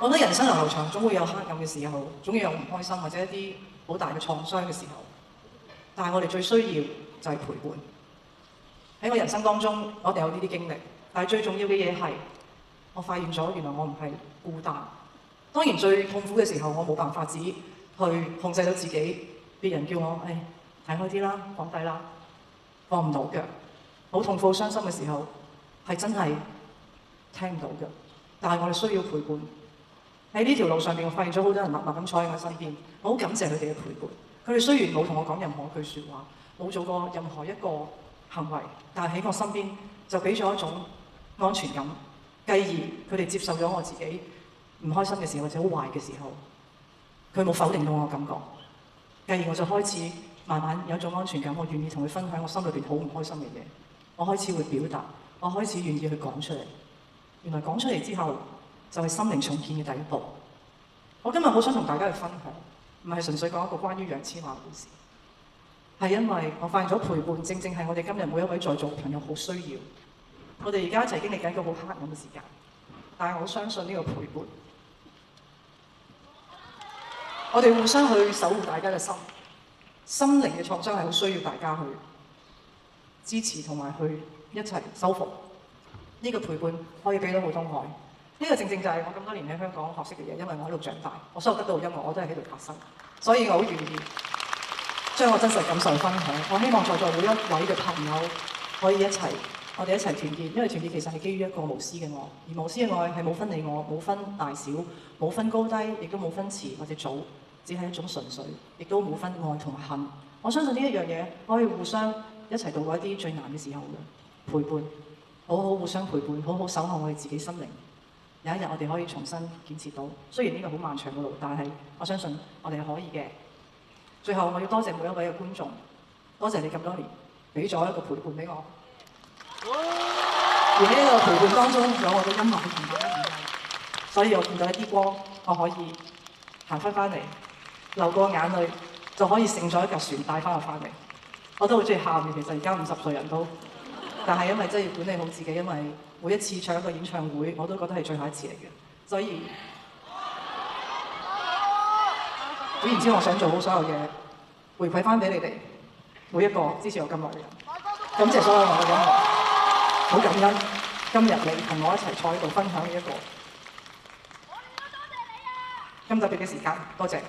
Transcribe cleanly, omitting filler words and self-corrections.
我覺得人生流流長，總會有黑暗嘅時候，總會有唔開心或者一啲好大嘅創傷嘅時候。但係我哋最需要就係陪伴。喺我人生當中，我哋有呢啲經歷，但係最重要嘅嘢係，我發現咗原來我唔係孤單。當然最痛苦嘅時候，我冇辦法子去控制到自己，別人叫我睇開啲啦，放低啦，放唔到腳。好痛苦、好傷心嘅時候，係真係聽唔到嘅。但係我哋需要陪伴。喺呢條路上邊，我發現咗好多人默默咁坐喺我身邊，我好感謝佢哋嘅陪伴。佢哋雖然冇同我講任何一句説話，冇做過任何一個行為，但係喺我身邊就俾咗一種安全感。繼而佢哋接受咗我自己唔開心嘅時候或者好壞嘅時候，佢冇否定到我嘅感覺。繼而我就開始慢慢有一種安全感，我願意同佢分享我心裏邊好唔開心嘅嘢。我開始會表達，我開始願意去講出嚟。原來講出嚟之後，就係心靈重建嘅第一步。我今日好想同大家去分享，唔係純粹講一個關於楊千嬅嘅故事，係因為我發現咗陪伴，正正係我哋今日每一位在座嘅朋友好需要。我哋而家一齊經歷緊一個好黑暗嘅時間，但係我相信呢個陪伴，我哋互相去守護大家嘅心靈嘅創傷係好需要大家去支持同埋去一齊修復。呢個陪伴可以俾到好多愛。呢個正正就係我咁多年喺香港學識嘅嘢，因為我喺度長大，我所有得到嘅音樂我都係喺度發生，所以我好願意將我真實感受分享。我希望在座每一位嘅朋友可以我哋一齊團結，因為團結其實係基於一個無私嘅愛，而無私嘅愛係冇分你我，冇分大小，冇分高低，亦都冇分遲或者早，只係一種純粹，亦都冇分愛同恨。我相信呢一樣嘢可以互相一齊度過一啲最難嘅時候嘅陪伴，好好互相陪伴，好好守候我哋自己心靈。有一日我哋可以重新建設到，雖然呢個好漫長嘅路，但係我相信我哋係可以嘅。最後我要多謝每一位嘅觀眾，多謝你咁多年俾咗一個陪伴俾我。而喺呢個陪伴當中，有我嘅音樂去同大家聯繫，所以我見到一啲光，我可以行翻嚟，流過眼淚就可以乘咗一架船帶翻我翻嚟。我都好中意喊嘅，其實而家50歲人都，但係因為真係要管理好自己，因為每一次唱一個演唱會，我都覺得係最後一次嚟嘅，所以總言之，我想做好所有嘢，回饋翻俾你哋每一個支持我咁耐嘅人。感謝所有我嘅音樂，好感恩今日你同我一齊坐喺度分享呢一個咁特別嘅時間，多謝。